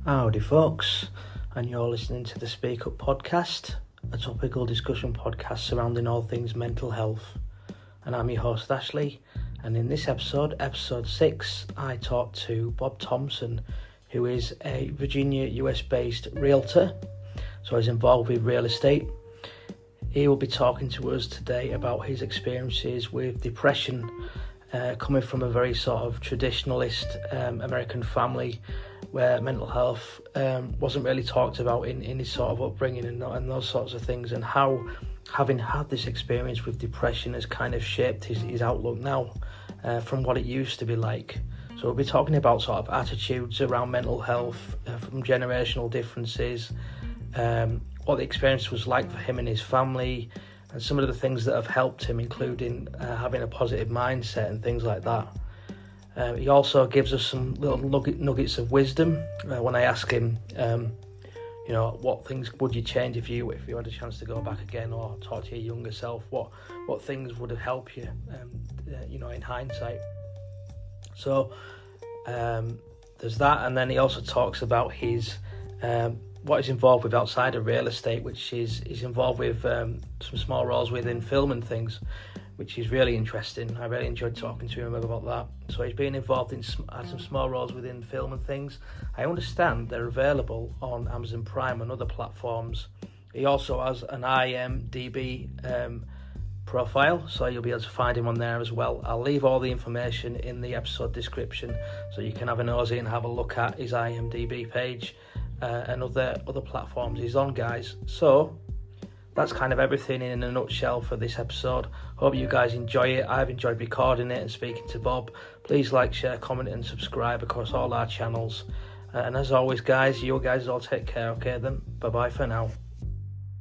Howdy, folks, and you're listening to the Speak Up podcast, a topical discussion podcast surrounding all things mental health. And I'm your host, Ashley, and in this episode 6, I talked to Bob Thompson, who is a Virginia, US-based realtor, so he's involved with real estate. He will be talking to us today about his experiences with depression, coming from a very sort of traditionalist American family where mental health wasn't really talked about in his sort of upbringing and those sorts of things, and how having had this experience with depression has kind of shaped his outlook now from what it used to be like. So we'll be talking about sort of attitudes around mental health from generational differences, what the experience was like for him and his family, and some of the things that have helped him, including having a positive mindset and things like that. He also gives us some little nuggets of wisdom when I ask him, what things would you change if you had a chance to go back again or talk to your younger self? What things would have helped you, in hindsight? So there's that, and then he also talks about his what he's involved with outside of real estate, which he's involved with some small roles within film and things, which is really interesting. I really enjoyed talking to him about that. So he's been involved in some small roles within film and things. I understand they're available on Amazon Prime and other platforms. He also has an IMDb profile, so you'll be able to find him on there as well. I'll leave all the information in the episode description so you can have a nosy and have a look at his IMDb page and other platforms he's on, guys. So that's kind of everything in a nutshell for this episode. Hope you guys enjoy it. I've enjoyed recording it and speaking to Bob. Please like, share, comment and subscribe across all our channels. And as always, guys, you guys all take care, okay then? Bye-bye for now.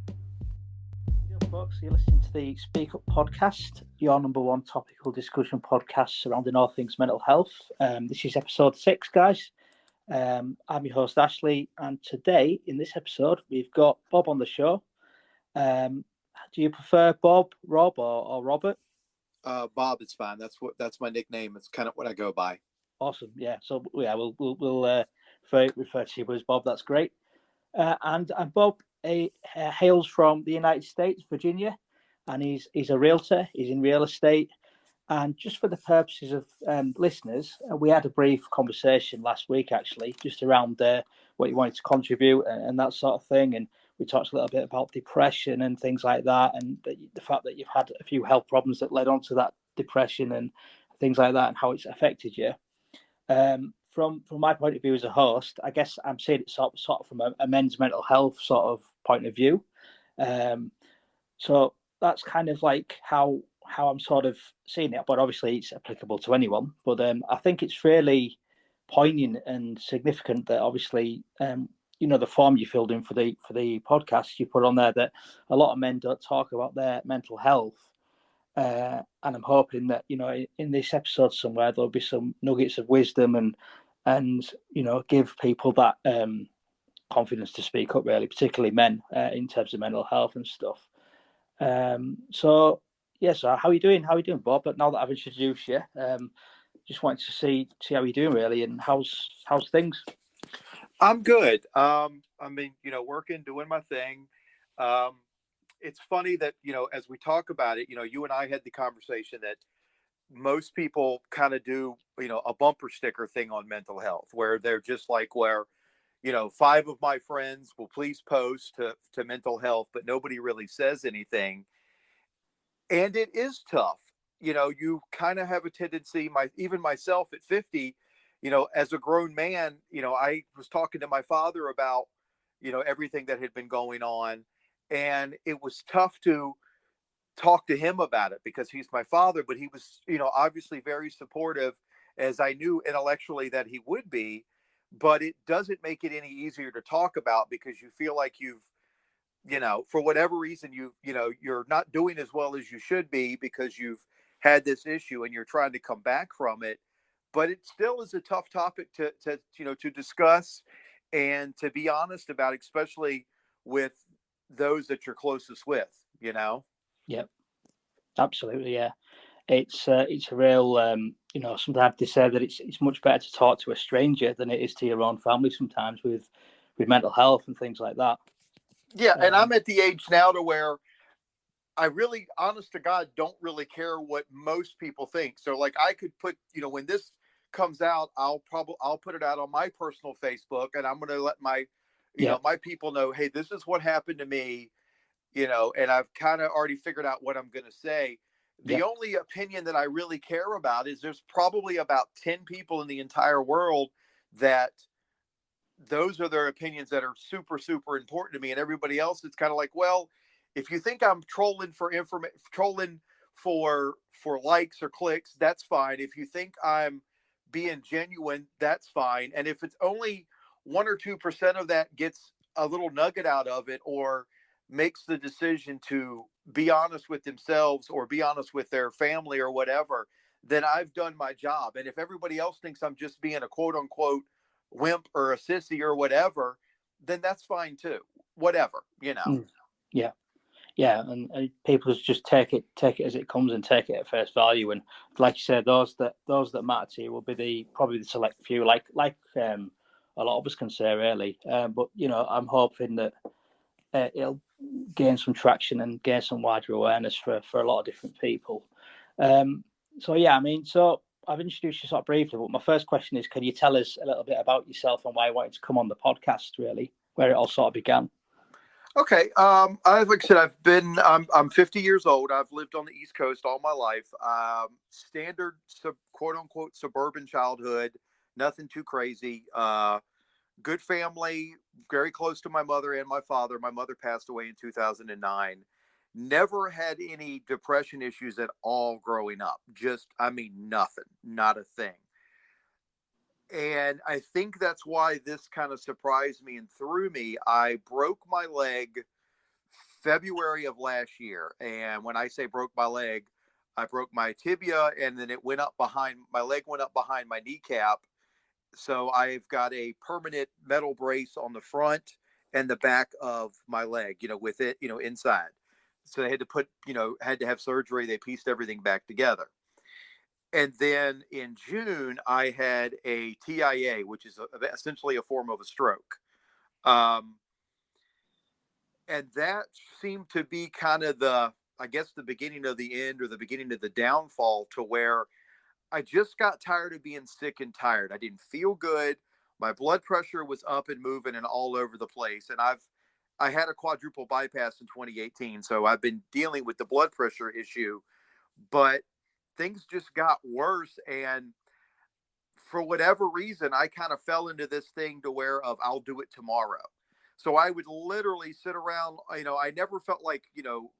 Hey, folks, you're listening to the Speak Up podcast, your number one topical discussion podcast surrounding all things mental health. This is episode 6, guys. I'm your host, Ashley, and today, in this episode, we've got Bob on the show. Do you prefer Bob, Rob, or Robert? Bob is fine. That's my nickname. It's kind of what I go by. Awesome. Yeah. So yeah, we'll refer to you as Bob. That's great. And Bob hails from the United States, Virginia, and he's a realtor. He's in real estate. And just for the purposes of listeners, we had a brief conversation last week, actually, just around what you wanted to contribute and that sort of thing. And we talked a little bit about depression and things like that, and the fact that you've had a few health problems that led on to that depression and things like that, and how it's affected you. From my point of view as a host, I guess I'm seeing it sort of from a men's mental health sort of point of view. So that's kind of like how I'm sort of seeing it, but obviously it's applicable to anyone. But I think it's really poignant and significant that obviously the form you filled in for the podcast, you put on there that a lot of men don't talk about their mental health, and I'm hoping that in this episode somewhere there'll be some nuggets of wisdom and give people that confidence to speak up, really, particularly men, in terms of mental health and stuff. So how are you doing? How are you doing, Bob? But now that I've introduced you, just wanted to see how you're doing, really, and how's things. I'm good. Working, doing my thing. It's funny that, as we talk about it, you and I had the conversation that most people kind of do, a bumper sticker thing on mental health, where they're just like, 5 of my friends will please post to mental health, but nobody really says anything. And it is tough. You kind of have a tendency, even myself at 50, as a grown man, I was talking to my father about, everything that had been going on. And it was tough to talk to him about it because he's my father, but he was, obviously very supportive, as I knew intellectually that he would be. But it doesn't make it any easier to talk about because you feel like you've, for whatever reason, you're not doing as well as you should be because you've had this issue and you're trying to come back from it. But it still is a tough topic to discuss and to be honest about, especially with those that you're closest with, Yep, absolutely. Yeah. It's a real sometimes they say that it's much better to talk to a stranger than it is to your own family sometimes with mental health and things like that. Yeah, and I'm at the age now to where I really, honest to God, don't really care what most people think. So like I could put, when this comes out, I'll put it out on my personal Facebook, and I'm going to let my, my people know, hey, this is what happened to me, and I've kind of already figured out what I'm going to say. The only opinion that I really care about is there's probably about 10 people in the entire world that those are their opinions that are super, super important to me. And everybody else, it's kind of like, well, if you think I'm trolling for trolling for likes or clicks, that's fine. If you think I'm being genuine, that's fine. And if it's only 1 or 2% of that gets a little nugget out of it, or makes the decision to be honest with themselves or be honest with their family or whatever, then I've done my job. And if everybody else thinks I'm just being a quote unquote wimp or a sissy or whatever, then that's fine too. Whatever. Yeah, and people just take it as it comes and take it at face value. And like you said, those that matter to you will be probably the select few, like a lot of us can say, really. But I'm hoping that it'll gain some traction and gain some wider awareness for a lot of different people. So I've introduced you sort of briefly, but my first question is, can you tell us a little bit about yourself and why you wanted to come on the podcast, really, where it all sort of began? Okay. Like I said, I'm 50 years old. I've lived on the East Coast all my life. Standard quote unquote suburban childhood, nothing too crazy. Good family, very close to my mother and my father. My mother passed away in 2009. Never had any depression issues at all growing up. Nothing, not a thing. And I think that's why this kind of surprised me and threw me. I broke my leg February of last year. And when I say broke my leg, I broke my tibia, and then my leg went up behind my kneecap. So I've got a permanent metal brace on the front and the back of my leg, with it, inside. So they had to have surgery. They pieced everything back together. And then in June, I had a TIA, which is essentially a form of a stroke. And that seemed to be kind of the beginning of the end, or the beginning of the downfall, to where I just got tired of being sick and tired. I didn't feel good. My blood pressure was up and moving and all over the place. And I had a quadruple bypass in 2018. So I've been dealing with the blood pressure issue, but things just got worse. And for whatever reason, I kind of fell into this thing to where I'll do it tomorrow. So I would literally sit around, I never felt like,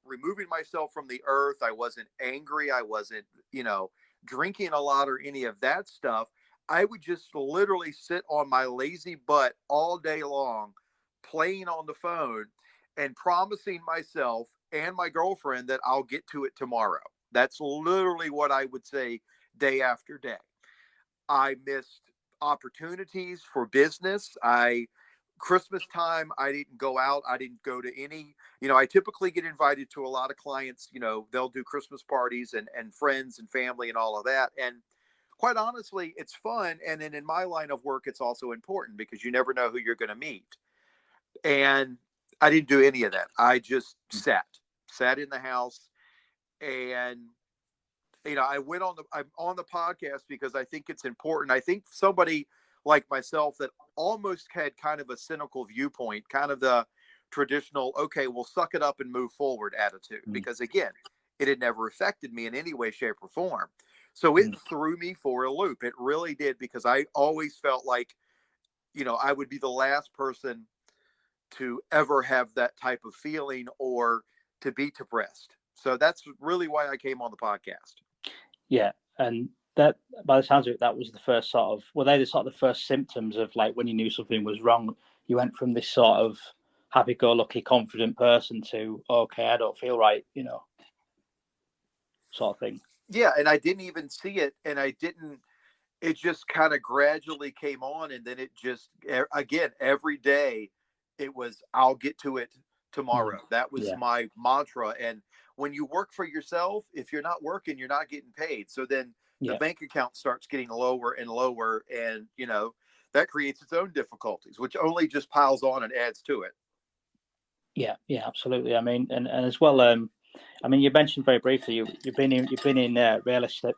removing myself from the earth. I wasn't angry. I wasn't, drinking a lot or any of that stuff. I would just literally sit on my lazy butt all day long, playing on the phone and promising myself and my girlfriend that I'll get to it tomorrow. That's literally what I would say day after day. I missed opportunities for business. Christmas time, I didn't go out. I didn't go to any, I typically get invited to a lot of clients, they'll do Christmas parties and friends and family and all of that. And quite honestly, it's fun. And then in my line of work, it's also important because you never know who you're going to meet. And I didn't do any of that. I just sat in the house, and I'm on the podcast because I think it's important. I think somebody like myself that almost had kind of a cynical viewpoint, kind of the traditional, okay, we'll suck it up and move forward attitude, because again, it had never affected me in any way, shape, or form. So it threw me for a loop. It really did, because I always felt like, I would be the last person to ever have that type of feeling or to be depressed. So that's really why I came on the podcast. Yeah. And that, by the sounds of it, that was the first were they the first symptoms of, like, when you knew something was wrong, you went from this sort of happy-go-lucky, confident person to, okay, I don't feel right, sort of thing. Yeah. And I didn't even see it. And it just kind of gradually came on. And then it just, again, every day it was, I'll get to it tomorrow. That was my mantra. And when you work for yourself, if you're not working, you're not getting paid. So then the Yeah. bank account starts getting lower and lower, and that creates its own difficulties, which only just piles on and adds to it. Yeah, yeah, absolutely. I mean, and as well, I mean, you mentioned very briefly you've been in real estate,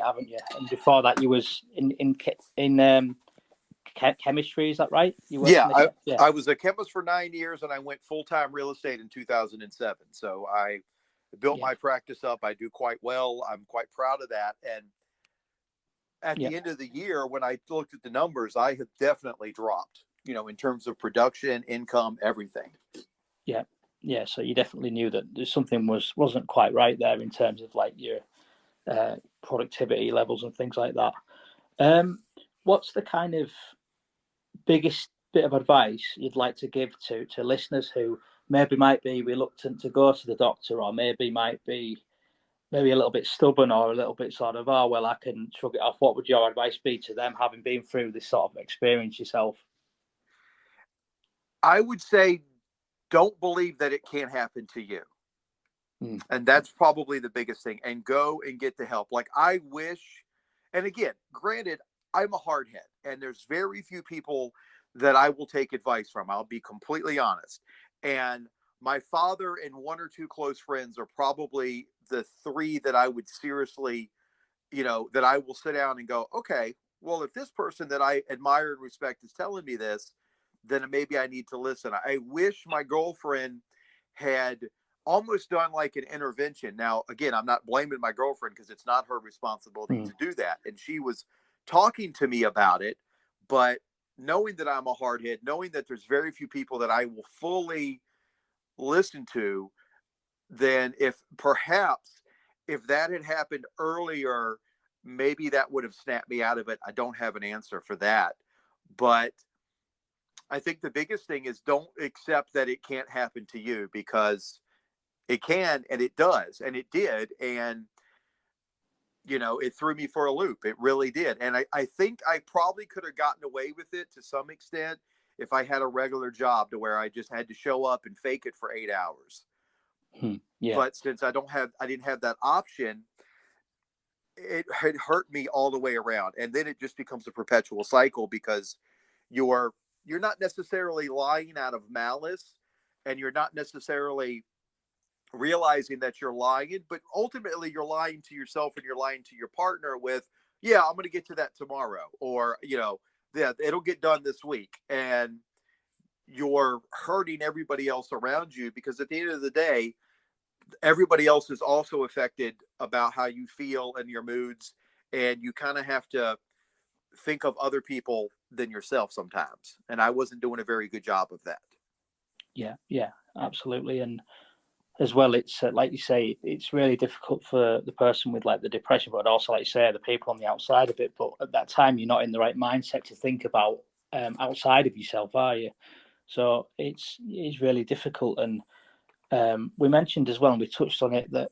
haven't you? And before that, you was in chemistry. Is that right? You worked Yeah, in the I was a chemist for 9 years, and I went full-time real estate in 2007. So I built my practice up. I do quite well. I'm quite proud of that. And at the end of the year, when I looked at the numbers, I have definitely dropped, in terms of production, income, everything. Yeah. Yeah. So you definitely knew that there's something wasn't quite right there in terms of like your productivity levels and things like that. What's the kind of biggest bit of advice you'd like to give to listeners who maybe might be reluctant to go to the doctor, or maybe might be a little bit stubborn, or a little bit sort of, oh, well, I can shrug it off? What would your advice be to them, having been through this sort of experience yourself? I would say, don't believe that it can't happen to you. And that's probably the biggest thing. And go and get the help. Like, I wish, and again, granted, I'm a hardhead, and there's very few people that I will take advice from. I'll be completely honest. And my father and one or two close friends are probably the three that I would seriously, that I will sit down and go, okay, well, if this person that I admire and respect is telling me this, then maybe I need to listen. I wish my girlfriend had almost done like an intervention. Now, again, I'm not blaming my girlfriend, because it's not her responsibility to do that. And she was talking to me about it, but knowing that I'm a hardhead, knowing that there's very few people that I will fully listen to, then if that had happened earlier, maybe that would have snapped me out of it. I don't have an answer for that. But I think the biggest thing is, don't accept that it can't happen to you, because it can, and it does, and it did. And, it threw me for a loop. It really did. And I think I probably could have gotten away with it to some extent if I had a regular job, to where I just had to show up and fake it for 8 hours. Yeah. But since I didn't have that option, it had hurt me all the way around. And then it just becomes a perpetual cycle, because you're not necessarily lying out of malice, and you're not necessarily realizing that you're lying, but ultimately you're lying to yourself, and you're lying to your partner with, yeah, I'm going to get to that tomorrow, or, yeah, it'll get done this week. And you're hurting everybody else around you, because at the end of the day, everybody else is also affected about how you feel and your moods. And you kind of have to think of other people than yourself sometimes. And I wasn't doing a very good job of that. Yeah, absolutely. And as well, it's like you say, it's really difficult for the person with like the depression, but also, like you say, the people on the outside of it. But at that time, you're not in the right mindset to think about outside of yourself, are you? So it's really difficult. And we mentioned as well, and we touched on it, that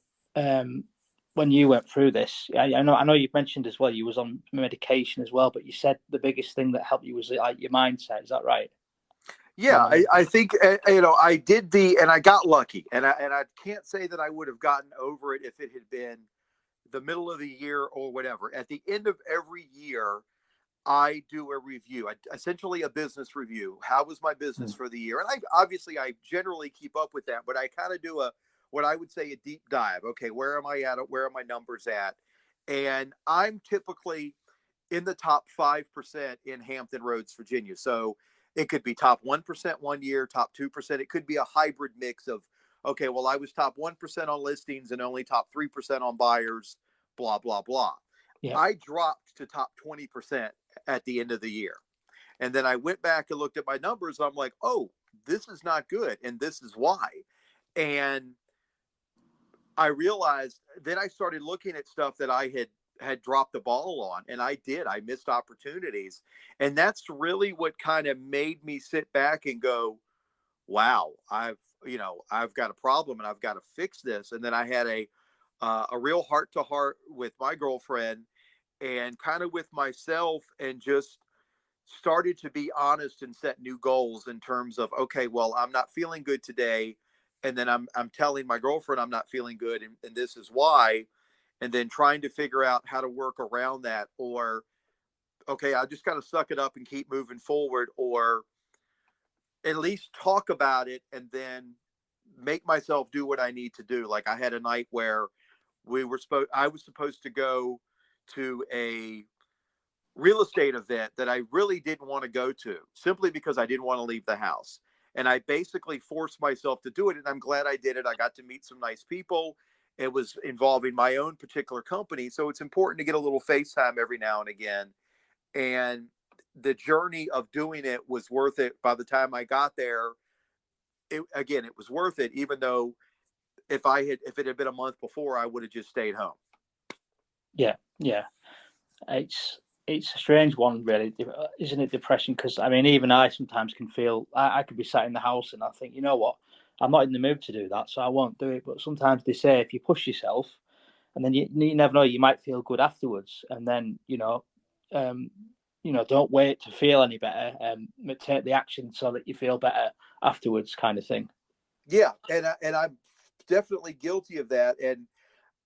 when you went through this, I know you've mentioned as well, you was on medication as well, but you said the biggest thing that helped you was like your mindset. Is that right? Yeah, I think, I did and I got lucky, and I can't say that I would have gotten over it if it had been the middle of the year or whatever. At the end of every year, I do a review, essentially a business review. How was my business for the year? And I generally keep up with that, but I kind of do what I would say a deep dive. Okay, where am I at? Where are my numbers at? And I'm typically in the top 5% in Hampton Roads, Virginia. So it could be top 1% one year, top 2%. It could be a hybrid mix of, okay, well, I was top 1% on listings and only top 3% on buyers, blah, blah, blah. Yeah. I dropped to top 20% at the end of the year. And then I went back and looked at my numbers. I'm like, oh, this is not good. And this is why. And I realized, then I started looking at stuff that I had dropped the ball on, and I missed opportunities. And that's really what kind of made me sit back and go, wow, I've got a problem, and I've got to fix this. And then I had a real heart to heart with my girlfriend, and kind of with myself, and just started to be honest and set new goals in terms of, okay, well, I'm not feeling good today. And then I'm telling my girlfriend I'm not feeling good, and this is why. and then trying to figure out how to work around that, or, okay, I just got to suck it up and keep moving forward, or at least talk about it and then make myself do what I need to do. Like I had a night where I was supposed to go to a real estate event that I really didn't want to go to, simply because I didn't want to leave the house. And I basically forced myself to do it. And I'm glad I did it. I got to meet some nice people. It was involving my own particular company. So it's important to get a little FaceTime every now and again. And the journey of doing it was worth it. By the time I got there, it was worth it, even though if it had been a month before, I would have just stayed home. Yeah. It's a strange one, really, isn't it? Depression, because I mean, even I sometimes can feel I could be sat in the house and I think, you know what, I'm not in the mood to do that, so I won't do it. But sometimes they say if you push yourself, and then you never know, you might feel good afterwards, and then don't wait to feel any better. Take the action so that you feel better afterwards, kind of thing. Yeah, and I'm definitely guilty of that. And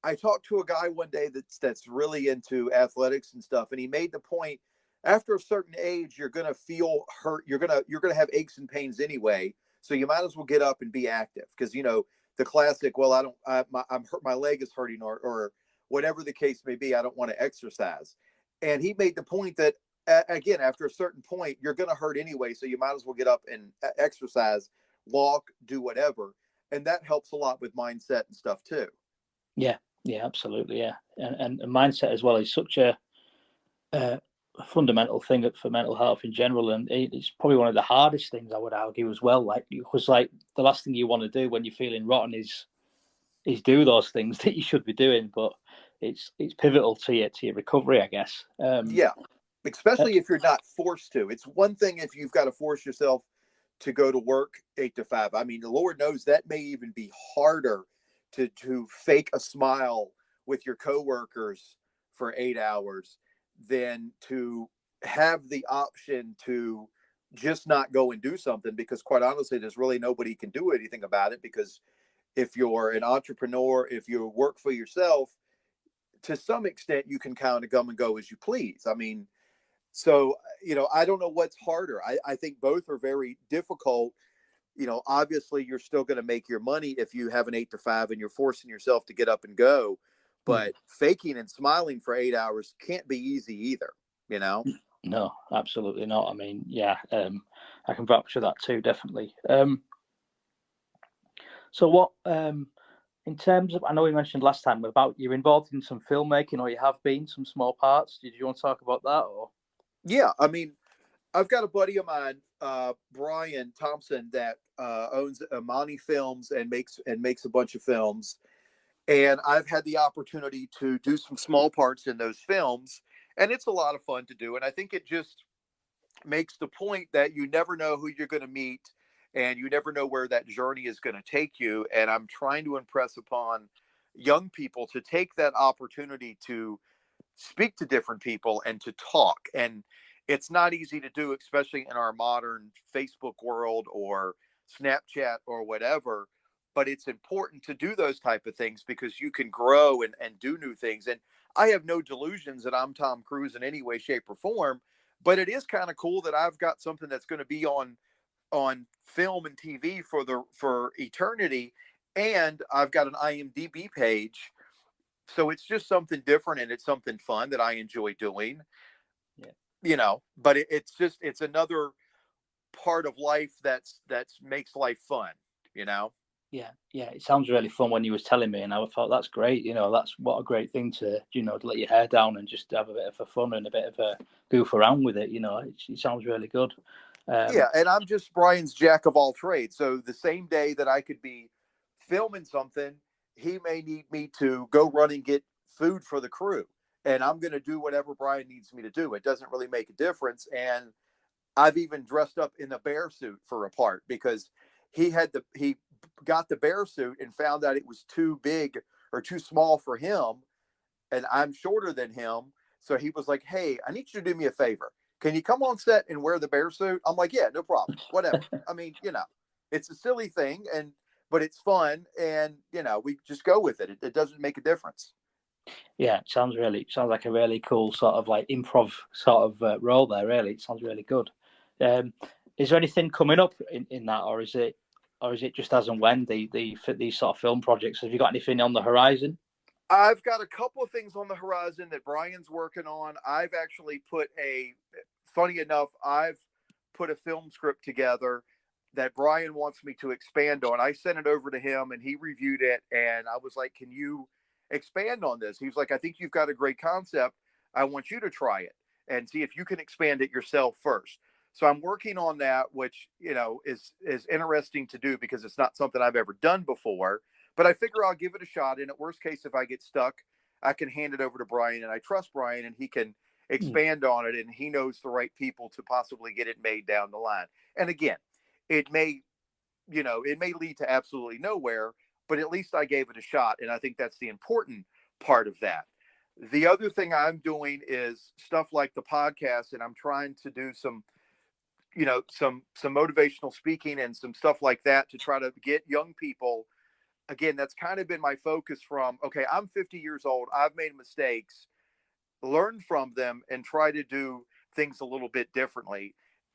I talked to a guy one day that's really into athletics and stuff, and he made the point: after a certain age, you're gonna feel hurt. You're gonna have aches and pains anyway. So you might as well get up and be active, because the classic, well, I'm hurt, my leg is hurting, or whatever the case may be, I don't want to exercise. And he made the point that again, after a certain point, you're gonna hurt anyway. So you might as well get up and exercise, walk, do whatever, and that helps a lot with mindset and stuff too. Yeah, absolutely. Yeah, and mindset as well is such a fundamental thing for mental health in general, and it's probably one of the hardest things, I would argue, as well. Because the last thing you want to do when you're feeling rotten is do those things that you should be doing, but it's pivotal to your recovery, I guess. Yeah, especially if you're not forced to. It's one thing if you've got to force yourself to go to work 8 to 5. I mean, the Lord knows that may even be harder to fake a smile with your coworkers for 8 hours than to have the option to just not go and do something, because quite honestly, there's really nobody can do anything about it. Because if you're an entrepreneur, if you work for yourself, to some extent, you can kind of come and go as you please. I mean, so, I don't know what's harder. I think both are very difficult. Obviously you're still going to make your money if you have an 8 to 5 and you're forcing yourself to get up and go, but faking and smiling for 8 hours can't be easy either, No, absolutely not. I mean, yeah, I can vouch for that too, definitely. So what, in terms of, I know we mentioned last time about you're involved in some filmmaking, or you have been, some small parts. Did you want to talk about that? Or? Yeah, I mean, I've got a buddy of mine, Brian Thompson, that owns Amani Films and makes a bunch of films. And I've had the opportunity to do some small parts in those films, and it's a lot of fun to do. And I think it just makes the point that you never know who you're going to meet, and you never know where that journey is going to take you. And I'm trying to impress upon young people to take that opportunity to speak to different people and to talk. And it's not easy to do, especially in our modern Facebook world or Snapchat or whatever. But it's important to do those type of things, because you can grow and do new things. And I have no delusions that I'm Tom Cruise in any way, shape, or form. But it is kind of cool that I've got something that's going to be on film and TV for eternity. And I've got an IMDb page. So it's just something different, and it's something fun that I enjoy doing. Yeah. But it's another part of life that's makes life fun, Yeah, it sounds really fun when you was telling me, and I thought that's great. That's what a great thing to to let your hair down and just have a bit of a fun and a bit of a goof around with it. It sounds really good. Yeah, and I'm just Brian's jack of all trades. So the same day that I could be filming something, he may need me to go run and get food for the crew, and I'm going to do whatever Brian needs me to do. It doesn't really make a difference. And I've even dressed up in the bear suit for a part, because he got the bear suit and found out it was too big or too small for him, and I'm shorter than him. So he was like, "Hey, I need you to do me a favor. Can you come on set and wear the bear suit?" I'm like, "Yeah, no problem. Whatever." I mean, it's a silly thing, but it's fun, and we just go with it. It doesn't make a difference. Yeah, it sounds like a really cool sort of like improv sort of role there. Really, it sounds really good. Um, is there anything coming up in that, or is it just as and when these sort of film projects? Have you got anything on the horizon? I've got a couple of things on the horizon that Brian's working on. Funny enough, I've put a film script together that Brian wants me to expand on. I sent it over to him and he reviewed it. And I was like, can you expand on this? He was like, I think you've got a great concept. I want you to try it and see if you can expand it yourself first. So I'm working on that, which, is interesting to do because it's not something I've ever done before. But I figure I'll give it a shot. And at worst case, if I get stuck, I can hand it over to Brian, and I trust Brian, and he can expand on it, and he knows the right people to possibly get it made down the line. And again, it may, it may lead to absolutely nowhere, but at least I gave it a shot. And I think that's the important part of that. The other thing I'm doing is stuff like the podcast, and I'm trying to do some, some motivational speaking and some stuff like that to try to get young people. Again, that's kind of been my focus from, okay, I'm 50 years old. I've made mistakes, learn from them, and try to do things a little bit differently.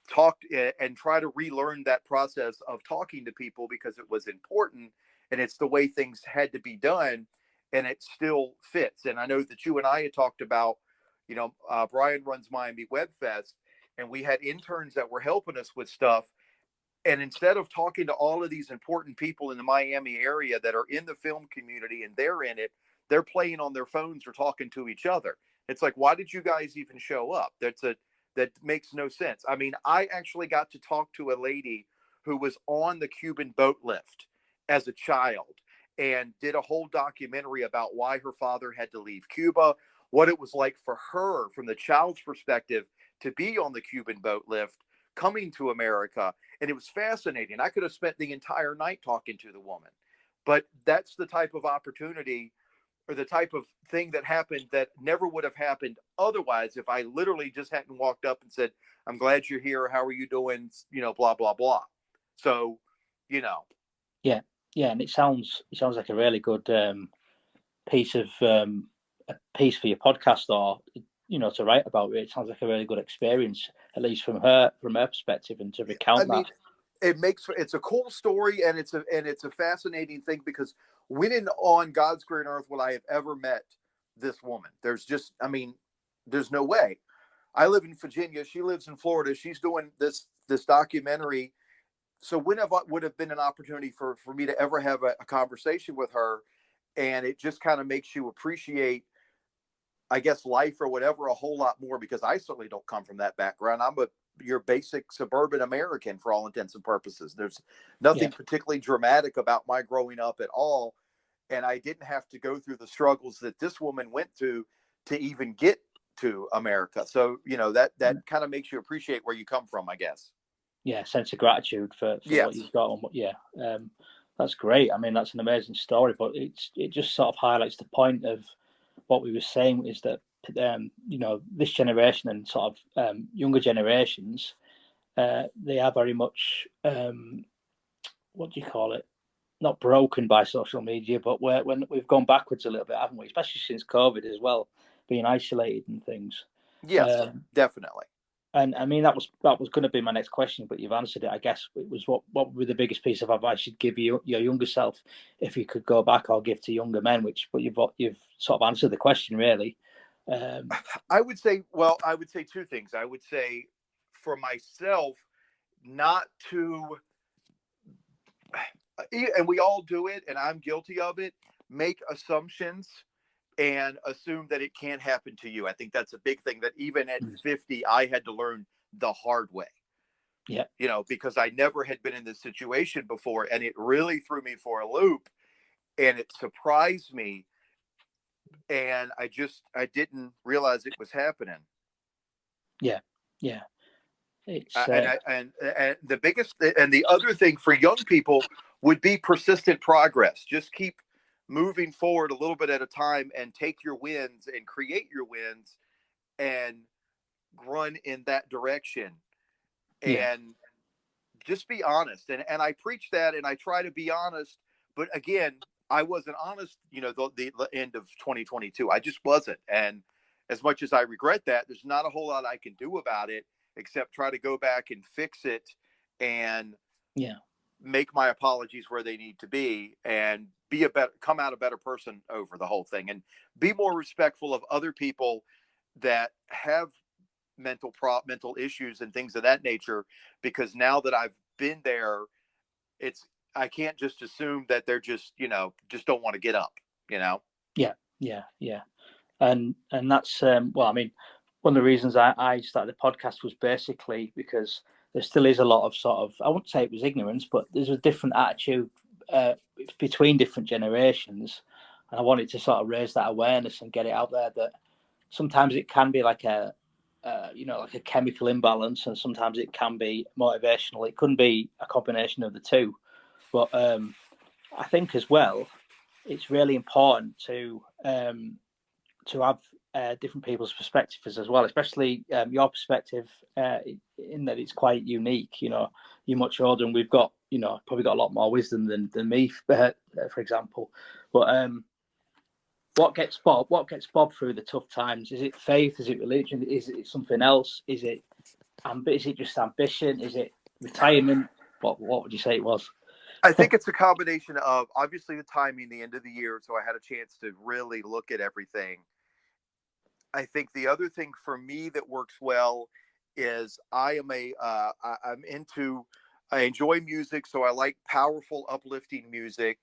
Talk and try to relearn that process of talking to people because it was important and it's the way things had to be done and it still fits. And I know that you and I had talked about, Brian runs Miami Web Fest and we had interns that were helping us with stuff. And instead of talking to all of these important people in the Miami area that are in the film community and they're in it, they're playing on their phones or talking to each other. It's like, why did you guys even show up? That makes no sense. I mean, I actually got to talk to a lady who was on the Cuban boat lift as a child and did a whole documentary about why her father had to leave Cuba, what it was like for her from the child's perspective to be on the Cuban boat lift coming to America. And it was fascinating. I could have spent the entire night talking to the woman, but that's the type of opportunity or the type of thing that happened that never would have happened otherwise if I literally just hadn't walked up and said, I'm glad you're here. How are you doing? Blah, blah, blah. So, Yeah. Yeah. And it sounds like a really good piece of a piece for your podcast or, to write about it. It sounds like a really good experience, at least from her perspective, and to recount that. It's a cool story and it's a fascinating thing because when on God's green earth would I have ever met this woman? There's no way. I live in Virginia. She lives in Florida. She's doing this documentary. So when would have been an opportunity for me to ever have a conversation with her? And it just kind of makes you appreciate, I guess, life or whatever a whole lot more because I certainly don't come from that background. I'm your basic suburban American for all intents and purposes. There's nothing particularly dramatic about my growing up at all. And I didn't have to go through the struggles that this woman went through to even get to America. So, that kind of makes you appreciate where you come from, I guess. Yeah. Sense of gratitude for what you've got. That's great. I mean, that's an amazing story, but it just sort of highlights the point of what we were saying is that this generation and sort of younger generations, they are very much what do you call it? Not broken by social media, but when we've gone backwards a little bit, haven't we? Especially since COVID as well, being isolated and things. Yes, definitely. And I mean that was going to be my next question, but you've answered it. I guess it was what would be the biggest piece of advice you'd give your younger self if you could go back, or give to younger men? But you've sort of answered the question really. I would say two things. I would say for myself, not to, and we all do it, and I'm guilty of it. Make assumptions and assume that it can't happen to you. I think that's a big thing that even at 50, I had to learn the hard way. Yeah. Because I never had been in this situation before and it really threw me for a loop and it surprised me. And I didn't realize it was happening. Yeah. Yeah. It's, and the biggest, and the other thing for young people would be persistent progress. Just keep moving forward a little bit at a time and take your wins and create your wins and run in that direction and just be honest. And I preach that and I try to be honest, but again, I wasn't honest, the end of 2022. I just wasn't. And as much as I regret that, there's not a whole lot I can do about it except try to go back and fix it and Yeah. make my apologies where they need to be and come out a better person over the whole thing and be more respectful of other people that have mental issues and things of that nature, because now that I've been there, I can't just assume that they're just don't want to get up. Yeah. And that's well, I mean, one of the reasons I started the podcast was basically because there still is a lot of sort of, I wouldn't say it was ignorance, but there's a different attitude between different generations, and I wanted to sort of raise that awareness and get it out there that sometimes it can be like a like a chemical imbalance, and sometimes it can be motivational. It couldn't be a combination of the two, but I think as well, it's really important to have different people's perspectives as well, especially your perspective, in that it's quite unique. You're much older, and we've got, probably got a lot more wisdom than me, for example. But what gets Bob through the tough times? Is it faith? Is it religion? Is it something else? Is it just ambition? Is it retirement? What would you say it was? I think it's a combination of obviously the timing, the end of the year, so I had a chance to really look at everything. I think the other thing for me that works well is I enjoy music, so I like powerful, uplifting music,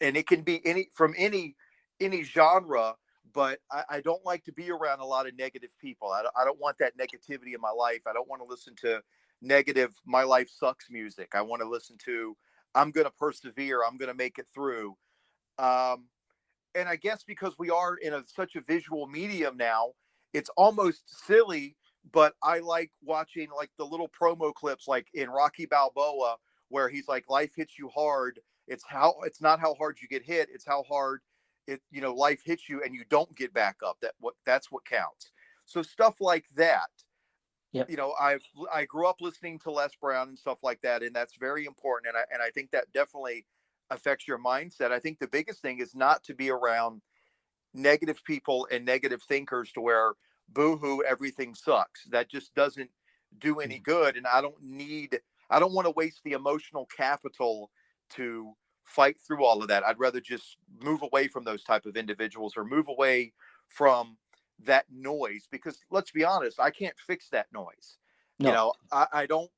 and it can be any genre, but I don't like to be around a lot of negative people. I don't want that negativity in my life. I don't want to listen to negative, my life sucks music. I want to listen to, I'm going to persevere. I'm going to make it through. And I guess because we are in such a visual medium now, it's almost silly, but I like watching like the little promo clips, like in Rocky Balboa, where he's like, life hits you hard. It's not how hard you get hit. It's how hard life hits you and you don't get back up. That's what counts. So stuff like that. Yep. I grew up listening to Les Brown and stuff like that, and that's very important. And I think that definitely affects your mindset. I think the biggest thing is not to be around negative people and negative thinkers to where boohoo, everything sucks. That just doesn't do any good. And I don't want to waste the emotional capital to fight through all of that. I'd rather just move away from those type of individuals or move away from that noise, because let's be honest, I can't fix that noise. No. I don't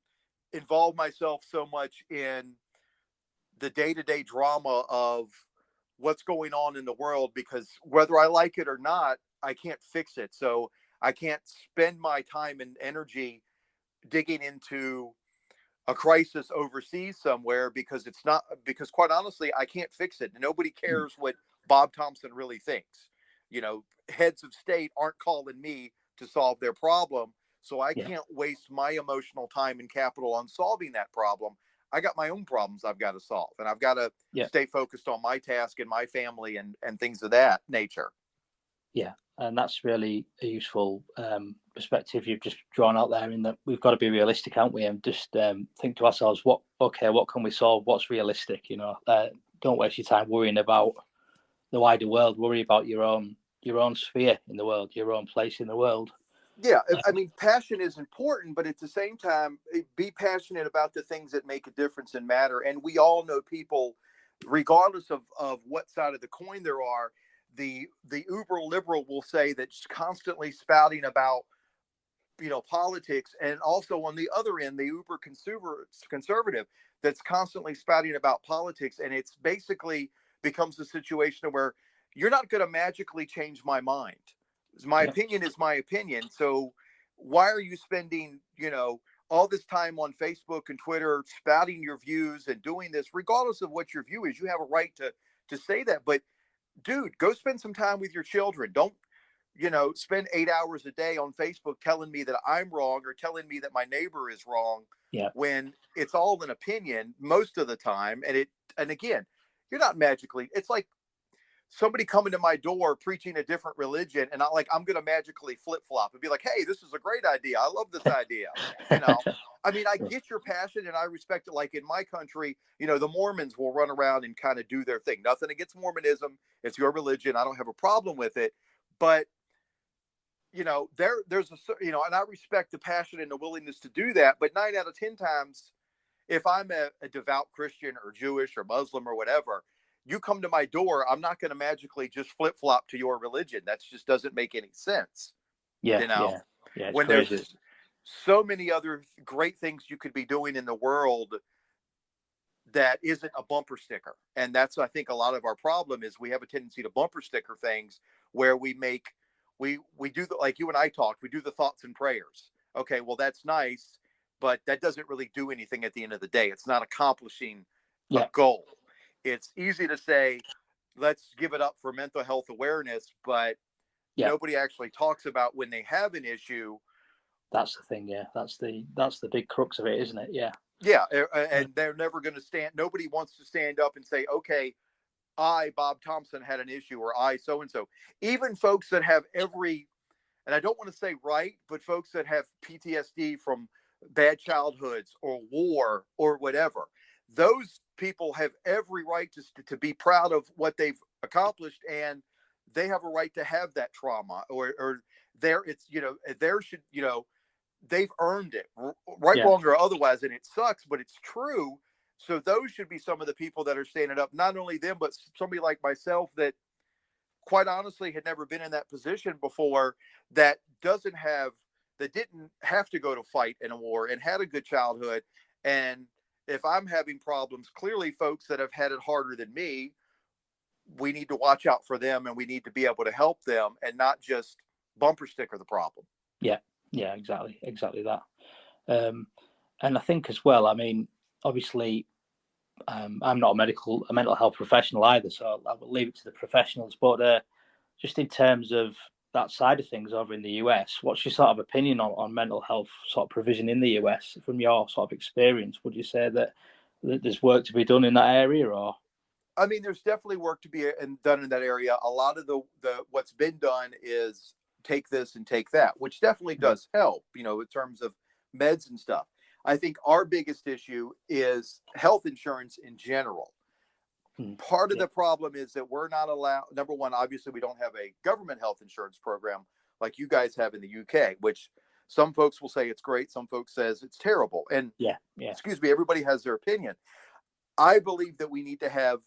involve myself so much in the day-to-day drama of what's going on in the world, because whether I like it or not, I can't fix it. So I can't spend my time and energy digging into a crisis overseas somewhere, because quite honestly, I can't fix it. Nobody cares what Bob Thompson really thinks. Heads of state aren't calling me to solve their problem. So I can't waste my emotional time and capital on solving that problem. I got my own problems I've got to solve, and I've got to stay focused on my task and my family and things of that nature. Yeah. And that's really a useful perspective you've just drawn out there, in that we've got to be realistic, haven't we? And just think to ourselves, what can we solve? What's realistic? Don't waste your time worrying about the wider world. Worry about your own sphere in the world, your own place in the world. Yeah, I mean, passion is important, but at the same time, be passionate about the things that make a difference and matter. And we all know people, regardless of what side of the coin there are, the uber liberal will say that constantly spouting about, politics, and also on the other end, the uber conservative that's constantly spouting about politics. And it's basically becomes a situation where you're not going to magically change my mind. My opinion is my opinion. So why are you spending, all this time on Facebook and Twitter spouting your views and doing this, regardless of what your view is? You have a right to say that. But dude, go spend some time with your children. Don't, spend 8 hours a day on Facebook telling me that I'm wrong or telling me that my neighbor is wrong, when it's all an opinion most of the time. And again, you're not magically, it's like somebody coming to my door preaching a different religion, and I'm going to magically flip flop and be like, hey, this is a great idea. I love this idea. I mean, I get your passion and I respect it. Like in my country, you know, the Mormons will run around and kind of do their thing. Nothing against Mormonism. It's your religion. I don't have a problem with it. But, you know, there's a, you know, and I respect the passion and the willingness to do that. But 9 out of 10 times, if I'm a devout Christian or Jewish or Muslim or whatever, you come to my door, I'm not going to magically just flip flop to your religion. That just doesn't make any sense. Yeah, you know, it's when crazy. there's so many other great things you could be doing in the world that isn't a bumper sticker. And that's, I think, a lot of our problem is we have a tendency to bumper sticker things where we do the, like you and I talked, we do the thoughts and prayers. Okay, well, that's nice, but that doesn't really do anything at the end of the day. It's not accomplishing a goal. It's easy to say, let's give it up for mental health awareness, but nobody actually talks about when they have an issue. That's the thing. Yeah. That's the big crux of it, isn't it? Yeah. Yeah. And they're never going to stand. Nobody wants to stand up and say, okay, I, Bob Thompson, had an issue, or I, so-and-so. Even folks that have and I don't want to say right, but folks that have PTSD from bad childhoods or war or whatever, those people have every right to be proud of what they've accomplished, and they have a right to have that trauma or they've earned it, right, wrong, or otherwise. And it sucks, but it's true. So those should be some of the people that are standing up, not only them, but somebody like myself that quite honestly had never been in that position before, that didn't have to go to fight in a war and had a good childhood. And if I'm having problems, clearly folks that have had it harder than me, we need to watch out for them, and we need to be able to help them and not just bumper sticker the problem. Yeah, exactly that. And I think as well, I mean, obviously, I'm not a mental health professional either, so I will leave it to the professionals. But just in terms of that side of things over in the US, what's your sort of opinion on mental health sort of provision in the US from your sort of experience? Would you say that there's work to be done in that area, or? I mean, there's definitely work to be done in that area. A lot of the what's been done is take this and take that, which definitely does help, you know, in terms of meds and stuff. I think our biggest issue is health insurance in general. Part of the problem is that we're not allowed. Number one, obviously, we don't have a government health insurance program like you guys have in the UK, which some folks will say it's great. Some folks says it's terrible. And excuse me, everybody has their opinion. I believe that we need to have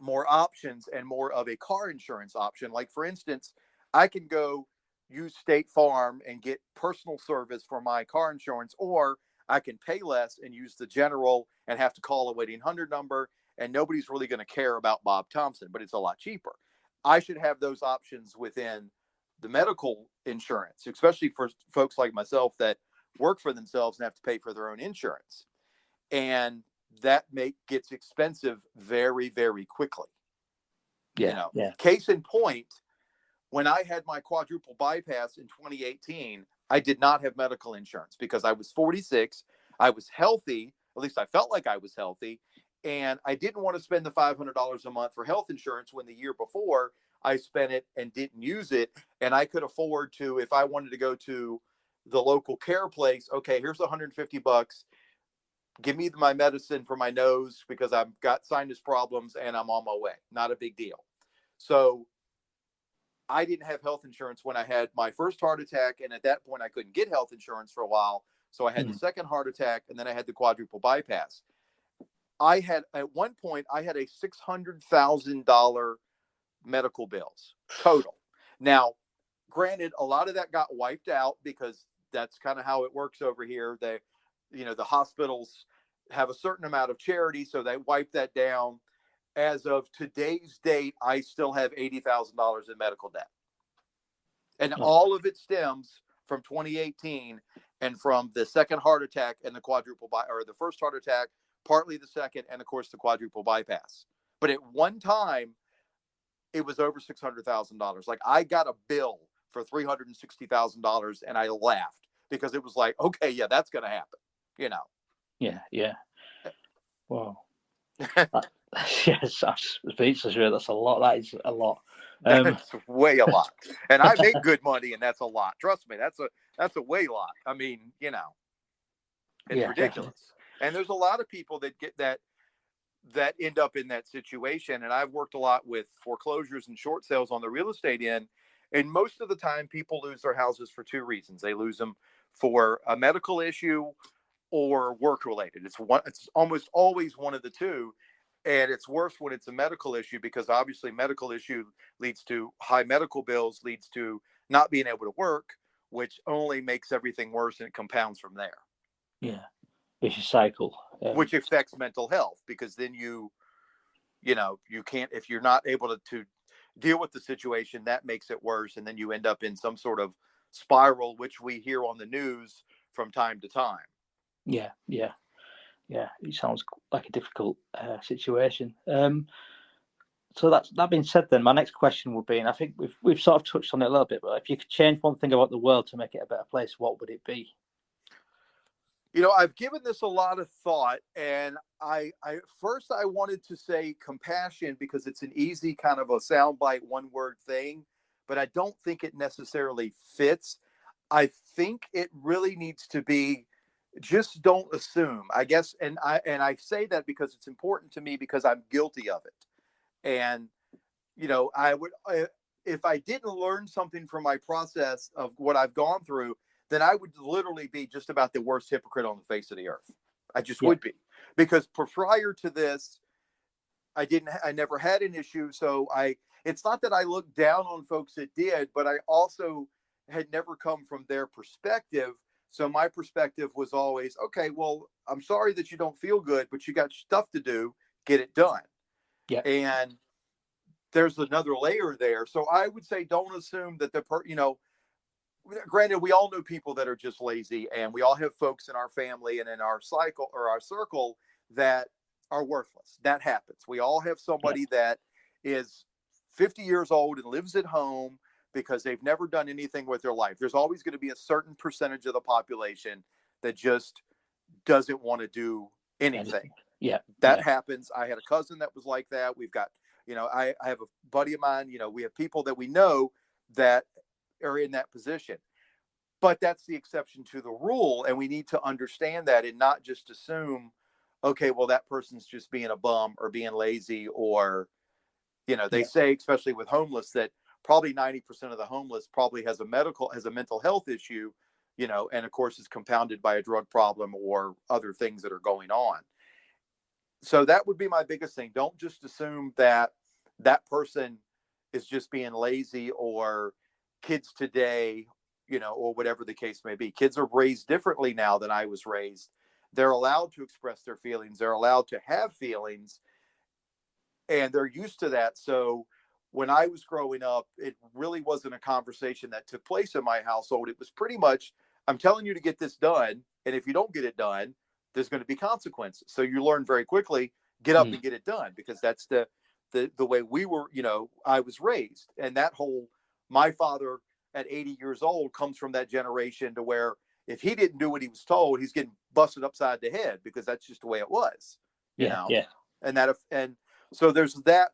more options and more of a car insurance option. Like, for instance, I can go use State Farm and get personal service for my car insurance, or I can pay less and use the general and have to call a 1-800 number, and nobody's really going to care about Bob Thompson, but it's a lot cheaper. I should have those options within the medical insurance, especially for folks like myself that work for themselves and have to pay for their own insurance. And that gets expensive very, very quickly. Case in point, when I had my quadruple bypass in 2018, I did not have medical insurance because I was 46. I was healthy. At least I felt like I was healthy. And I didn't want to spend the $500 a month for health insurance when the year before I spent it and didn't use it. And I could afford to, if I wanted to go to the local care place, okay, here's $150. Give me my medicine for my nose because I've got sinus problems and I'm on my way. Not a big deal. So I didn't have health insurance when I had my first heart attack. And at that point, I couldn't get health insurance for a while. So I had the second heart attack, and then I had the quadruple bypass. At one point, I had a $600,000 medical bills total. Now, granted, a lot of that got wiped out because that's kind of how it works over here. The hospitals have a certain amount of charity, so they wipe that down. As of today's date, I still have $80,000 in medical debt. And all of it stems from 2018 and from the second heart attack and the the first heart attack, partly the second, and of course the quadruple bypass. But at one time, it was over $600,000. Like, I got a bill for $360,000 and I laughed because it was like, okay, yeah, that's going to happen, you know? Yeah. Wow. Yes, I'm speechless. That's a lot. That is a lot. That's way a lot. And I make good money, and that's a lot. Trust me, that's a way lot. I mean, you know. It's ridiculous. Definitely. And there's a lot of people that get that end up in that situation. And I've worked a lot with foreclosures and short sales on the real estate end. And most of the time, people lose their houses for two reasons. They lose them for a medical issue or work related. It's almost always one of the two. And it's worse when it's a medical issue, because obviously medical issue leads to high medical bills, leads to not being able to work, which only makes everything worse, and it compounds from there. Yeah. Vicious cycle. Which affects mental health, because then you can't, if you're not able to deal with the situation, that makes it worse. And then you end up in some sort of spiral, which we hear on the news from time to time. Yeah. It sounds like a difficult situation. So that being said, then my next question would be, and I think we've sort of touched on it a little bit, but if you could change one thing about the world to make it a better place, what would it be? I've given this a lot of thought, and I first wanted to say compassion, because it's an easy kind of a soundbite, one word thing, but I don't think it necessarily fits. I think it really needs to be, just don't assume, I guess. And I say that because it's important to me, because I'm guilty of it. And, I would, if I didn't learn something from my process of what I've gone through, then I would literally be just about the worst hypocrite on the face of the earth. I just would be, because prior to this, I never had an issue. So it's not that I looked down on folks that did, but I also had never come from their perspective. So my perspective was always, okay, well, I'm sorry that you don't feel good, but you got stuff to do, get it done. Yeah. And there's another layer there. So I would say, don't assume that granted, we all know people that are just lazy, and we all have folks in our family and in our cycle or our circle that are worthless. That happens. We all have somebody that is 50 years old and lives at home because they've never done anything with their life. There's always going to be a certain percentage of the population that just doesn't want to do anything. That happens. I had a cousin that was like that. We've got, I have a buddy of mine, we have people that we know that are in that position, but that's the exception to the rule. And we need to understand that, and not just assume, okay, well, that person's just being a bum or being lazy, or, they say, especially with homeless, that probably 90% of the homeless probably has a mental health issue, and of course is compounded by a drug problem or other things that are going on. So that would be my biggest thing. Don't just assume that that person is just being lazy, or kids today, or whatever the case may be. Kids are raised differently now than I was raised. They're allowed to express their feelings. They're allowed to have feelings, and they're used to that. So when I was growing up, it really wasn't a conversation that took place in my household. It was pretty much, I'm telling you to get this done, and if you don't get it done, there's going to be consequences. So you learn very quickly, get up and get it done, because that's the way we were, I was raised. And that whole, my father at 80 years old comes from that generation to where if he didn't do what he was told, he's getting busted upside the head, because that's just the way it was, you know? And so there's that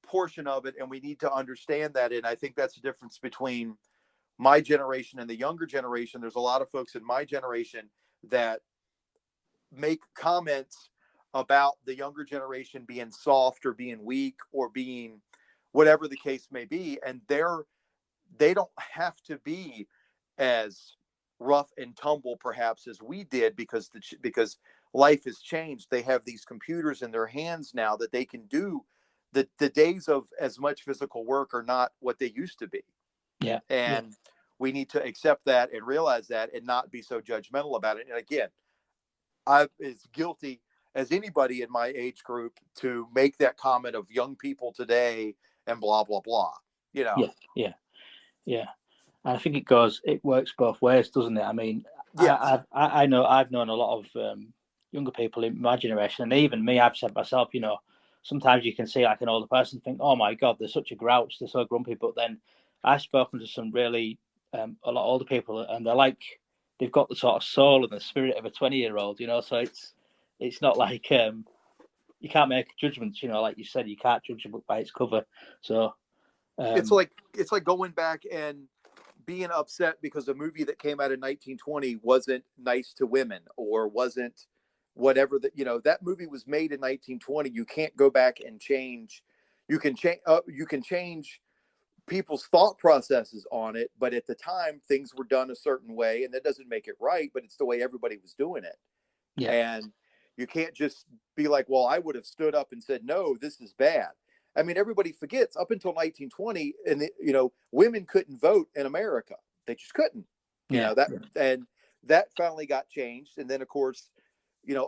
portion of it, and we need to understand that. And I think that's the difference between my generation and the younger generation. There's a lot of folks in my generation that make comments about the younger generation being soft or being weak or being whatever the case may be. And they don't have to be as rough and tumble perhaps as we did, because life has changed. They have these computers in their hands now that they can do. The days of as much physical work are not what they used to be. And we need to accept that and realize that, and not be so judgmental about it. And again, I'm as guilty as anybody in my age group to make that comment of young people today and blah, blah, blah, Yeah. I think it works both ways, doesn't it? I mean, I know I've known a lot of younger people in my generation, and even me, I've said myself, sometimes you can see like an older person think, oh my God, they're such a grouch, they're so grumpy. But then I've spoken to some really, a lot older people, and they're like, they've got the sort of soul and the spirit of a 20-year-old, so it's not like, you can't make judgments, like you said, you can't judge a book by its cover. So it's like going back and being upset because a movie that came out in 1920 wasn't nice to women or wasn't whatever that, that movie was made in 1920. You can't go back and change. You can change people's thought processes on it, but at the time things were done a certain way, and that doesn't make it right, but it's the way everybody was doing it. Yeah. And you can't just be like, well, I would have stood up and said, no, this is bad. I mean, everybody forgets up until 1920, and women couldn't vote in America. They just couldn't. And that finally got changed. And then, of course,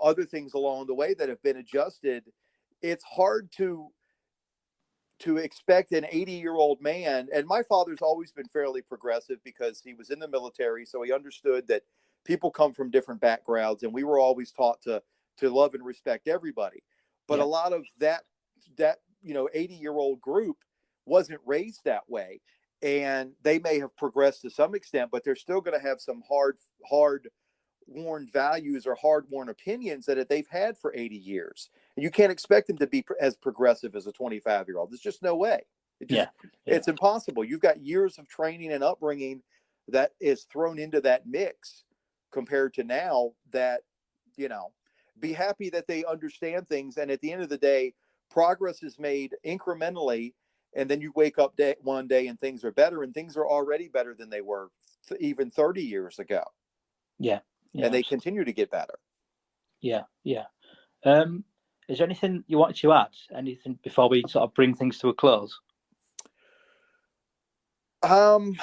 other things along the way that have been adjusted. It's hard to expect an 80-year-old man. And my father's always been fairly progressive because he was in the military, so he understood that people come from different backgrounds, and we were always taught to love and respect everybody. But a lot of that 80-year-old group wasn't raised that way, and they may have progressed to some extent, but they're still going to have some hard-worn values or hard-worn opinions that they've had for 80 years. And you can't expect them to be as progressive as a 25-year-old. There's just no way. It's impossible. You've got years of training and upbringing that is thrown into that mix compared to now that, be happy that they understand things. And at the end of the day, progress is made incrementally. And then you wake up one day and things are better, and things are already better than they were even 30 years ago. Yeah. And they continue to get better. Yeah. Is there anything you wanted to add? Anything before we sort of bring things to a close? God,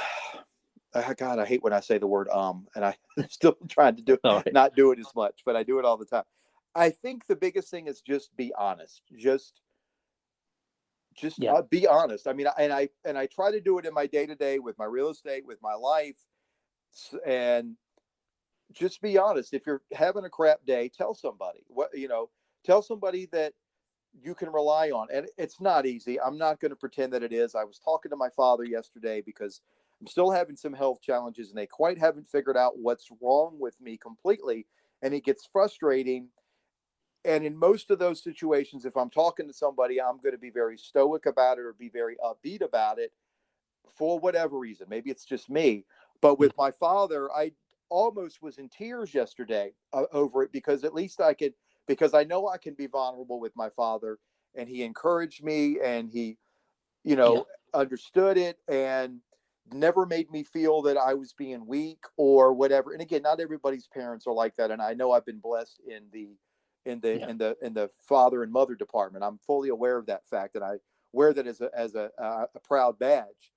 I hate when I say the word and I'm still trying to not do it as much, but I do it all the time. I think the biggest thing is just be honest. Just be honest. I mean, and I try to do it in my day-to-day with my real estate, with my life, and just be honest. If you're having a crap day, tell somebody tell somebody that you can rely on. And it's not easy. I'm not going to pretend that it is. I was talking to my father yesterday because I'm still having some health challenges, and they quite haven't figured out what's wrong with me completely. And it gets frustrating. And in most of those situations, if I'm talking to somebody, I'm going to be very stoic about it or be very upbeat about it for whatever reason. Maybe it's just me. But with my father, I almost was in tears yesterday over it, because at least because I know I can be vulnerable with my father, and he encouraged me, and he, understood it and never made me feel that I was being weak or whatever. And again, not everybody's parents are like that. And I know I've been blessed in the father and mother department. I'm fully aware of that fact, and I wear that as a proud badge.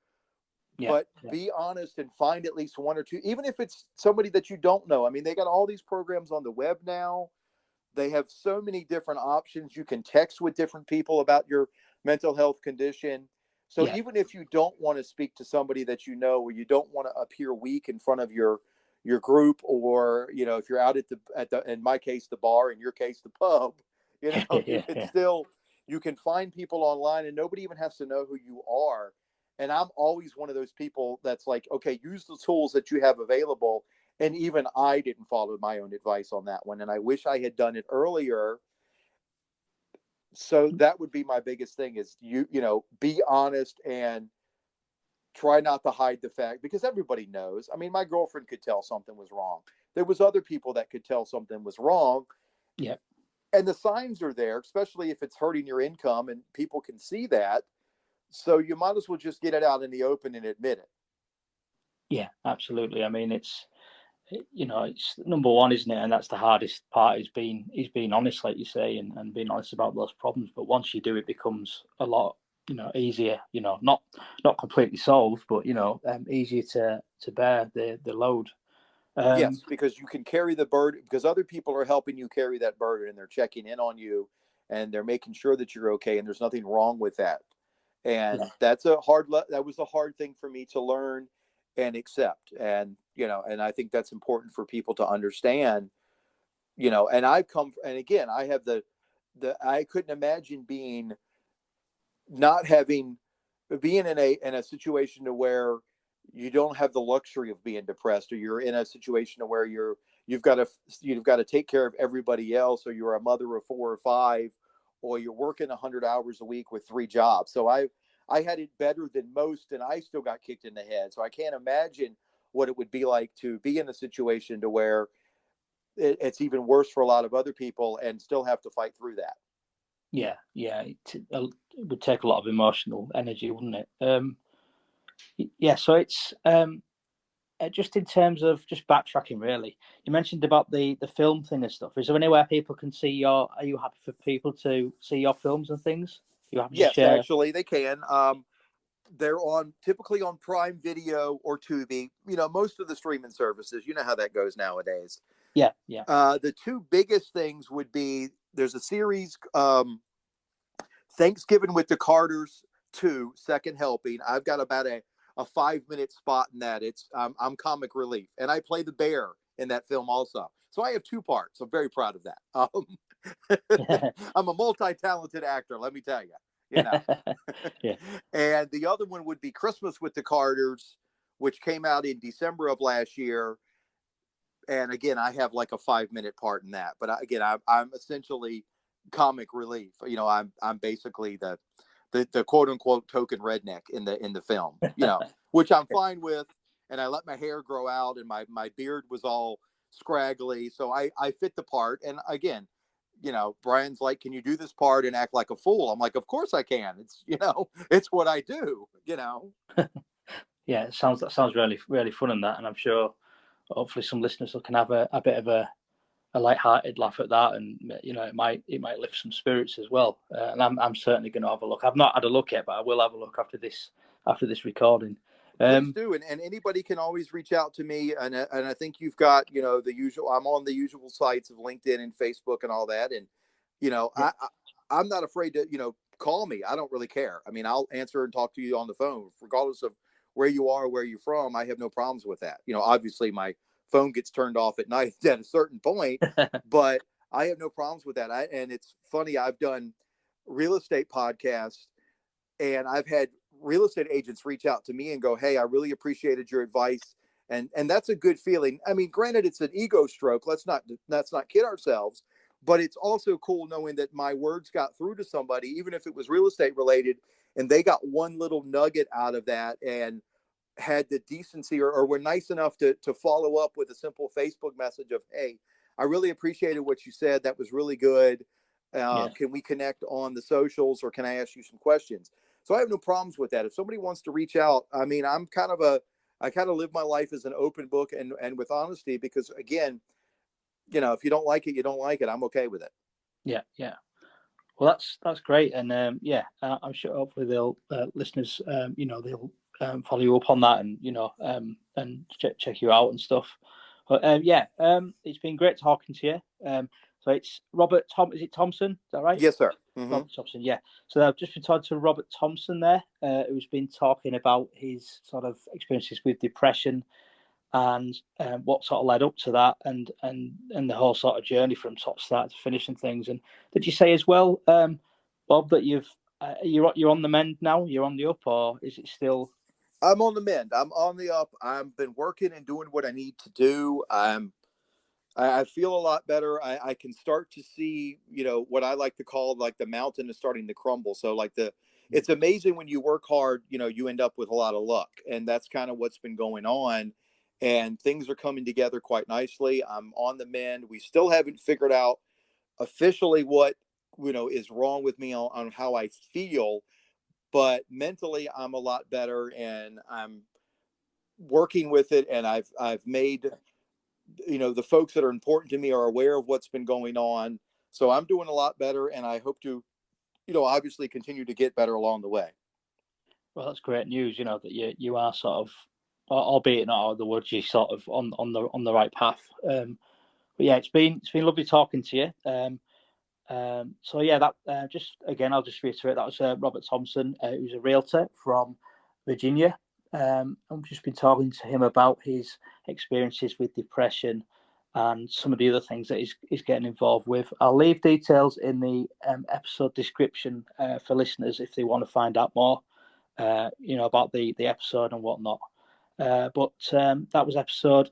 But be honest and find at least one or two, even if it's somebody that you don't know. I mean, they got all these programs on the web now. They have so many different options. You can text with different people about your mental health condition. So even if you don't want to speak to somebody that or you don't want to appear weak in front of your group, or if you're out at the in my case the bar, in your case the pub, you can find people online, and nobody even has to know who you are. And I'm always one of those people that's like, okay, use the tools that you have available. And even I didn't follow my own advice on that one, and I wish I had done it earlier. So that would be my biggest thing, is be honest and try not to hide the fact, because everybody knows. I mean, my girlfriend could tell something was wrong. There was other people that could tell something was wrong. Yeah. And the signs are there, especially if it's hurting your income and people can see that. So you might as well just get it out in the open and admit it. Yeah, absolutely. I mean, it's number one, isn't it? And that's the hardest part, is being honest, like you say, and being honest about those problems. But once you do, it becomes a lot, easier, not completely solved, but, easier to bear the load. Yes, because you can carry the burden, because other people are helping you carry that burden, and they're checking in on you, and they're making sure that you're okay. And there's nothing wrong with that. And that was a hard thing for me to learn and accept. And, and I think that's important for people to understand, and and again, I have I couldn't imagine being in a situation to where you don't have the luxury of being depressed, or you're in a situation where you've got to take care of everybody else, or you're a mother of 4 or 5, or you're working 100 hours a week with 3 jobs. So I had it better than most, and I still got kicked in the head. So I can't imagine what it would be like to be in a situation to where it's even worse for a lot of other people and still have to fight through that. Yeah, it would take a lot of emotional energy, wouldn't it? Yeah, so it's just in terms of just backtracking, really. You mentioned about the film thing and stuff. Is there anywhere people can see your? Are you happy for people to see your films and things? Are you happy to Yes, share? actually, they can. They're typically on Prime Video or Tubi. Most of the streaming services. You know how that goes nowadays. Yeah. The two biggest things would be there's a series, Thanksgiving with the Carters 2, Second Helping. I've got about a 5-minute spot in that. I'm comic relief, and I play the bear in that film also. So I have 2 parts. I'm very proud of that. I'm a multi-talented actor, let me tell you. Yeah. And the other one would be Christmas with the Carters, which came out in December of last year. And again, I have like a 5-minute part in that. But again, I'm essentially comic relief. I'm basically the quote unquote token redneck in the film. Which I'm fine with. And I let my hair grow out, and my beard was all scraggly, so I fit the part. And again, Brian's like, "Can you do this part and act like a fool?" I'm like, "Of course I can. It's it's what I do." Yeah, that sounds really really fun in that, and I'm sure hopefully some listeners can have a bit of a light-hearted laugh at that, and it might lift some spirits as well. And I'm certainly going to have a look. I've not had a look yet, but I will have a look after this recording. Please do, and anybody can always reach out to me, and I think you've got the usual. I'm on the usual sites of LinkedIn and Facebook and all that, and yeah. I'm not afraid to call me. I don't really care. I mean, I'll answer and talk to you on the phone, regardless of where you are, where you're from. I have no problems with that. Obviously my phone gets turned off at night at a certain point, but I have no problems with that. And it's funny, I've done real estate podcasts, and I've had real estate agents reach out to me and go, "Hey, I really appreciated your advice." And that's a good feeling. I mean, granted, it's an ego stroke. Let's not kid ourselves, but it's also cool knowing that my words got through to somebody, even if it was real estate related, and they got one little nugget out of that and had the decency or were nice enough to follow up with a simple Facebook message of, "Hey, I really appreciated what you said. That was really good. Can we connect on the socials, or can I ask you some questions?" So I have no problems with that. If somebody wants to reach out, I mean, I kind of live my life as an open book and with honesty, because again, if you don't like it, you don't like it. I'm okay with it. Yeah. Well, that's great, and I'm sure hopefully they'll listeners, they'll follow you up on that, and and check you out and stuff. But it's been great talking to you. So it's Robert Is it Thompson? Is that right? Yes, sir. Mm-hmm. Robert Thompson. Yeah. So I've just been talking to Robert Thompson there, who's been talking about his sort of experiences with depression, and what sort of led up to that, and the whole sort of journey from top start to finish and things. And did you say as well, Bob, that you're on the mend now? You're on the up, or is it still? I'm on the mend. I'm on the up. I've been working and doing what I need to do. I feel a lot better. I can start to see, what I like to call like the mountain is starting to crumble. So it's amazing when you work hard, you end up with a lot of luck, and that's kind of what's been going on. And things are coming together quite nicely. I'm on the mend. We still haven't figured out officially what, is wrong with me on how I feel, but mentally I'm a lot better, and I'm working with it. And I've made, the folks that are important to me are aware of what's been going on. So I'm doing a lot better, and I hope to, obviously continue to get better along the way. Well, that's great news. That you are sort of, albeit not out of the woods, you're sort of on the right path. But yeah, it's been lovely talking to you. So yeah, that just again, I'll just reiterate, that was Robert Thompson, who's a realtor from Virginia. I've just been talking to him about his experiences with depression and some of the other things that he's getting involved with. I'll leave details in the episode description for listeners if they want to find out more, about the episode and whatnot. But that was episode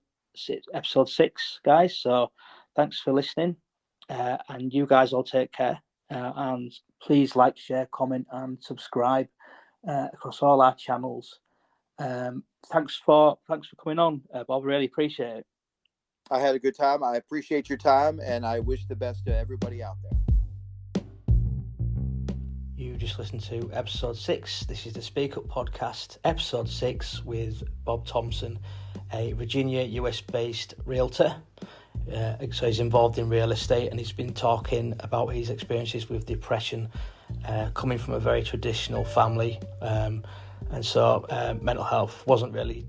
6, guys. So thanks for listening, and you guys all take care. And please like, share, comment, and subscribe. across all our channels. Thanks for coming on, Bob. Really appreciate it. I had a good time. I appreciate your time, and I wish the best to everybody out there. You just listened to episode 6. This is the Speak Up Podcast, episode 6, with Bob Thompson, a Virginia, US-based realtor. So he's involved in real estate, and he's been talking about his experiences with depression, coming from a very traditional family. And so mental health wasn't really,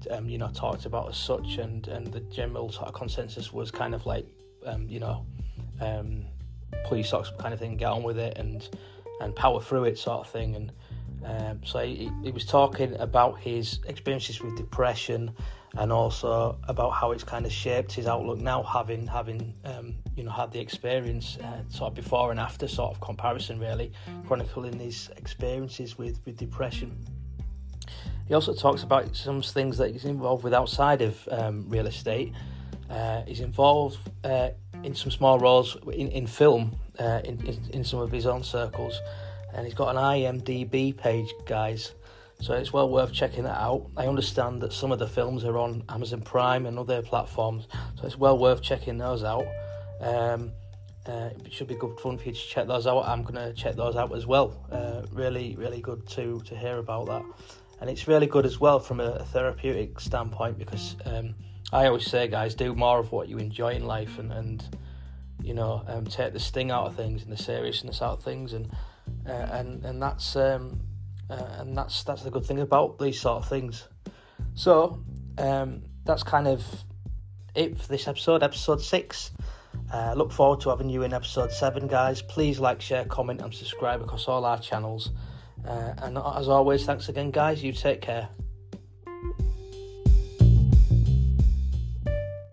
talked about as such, and the general sort of consensus was kind of like, pull your socks up kind of thing, get on with it, and power through it sort of thing. And so he was talking about his experiences with depression, and also about how it's kind of shaped his outlook now, having had the experience, sort of before and after sort of comparison, really, chronicling his experiences with depression. He also talks about some things that he's involved with outside of real estate. He's involved in some small roles in film, in some of his own circles, and he's got an IMDb page, guys, so it's well worth checking that out. I understand that some of the films are on Amazon Prime and other platforms, so it's well worth checking those out. It should be good fun for you to check those out. I'm going to check those out as well. Really, really good to hear about that. And it's really good as well from a therapeutic standpoint, because I always say, guys, do more of what you enjoy in life, and take the sting out of things and the seriousness out of things, and that's the good thing about these sort of things. So that's kind of it for this episode 6. Look forward to having you in episode 7, guys. Please like, share, comment, and subscribe across all our channels. And as always, thanks again, guys. You take care.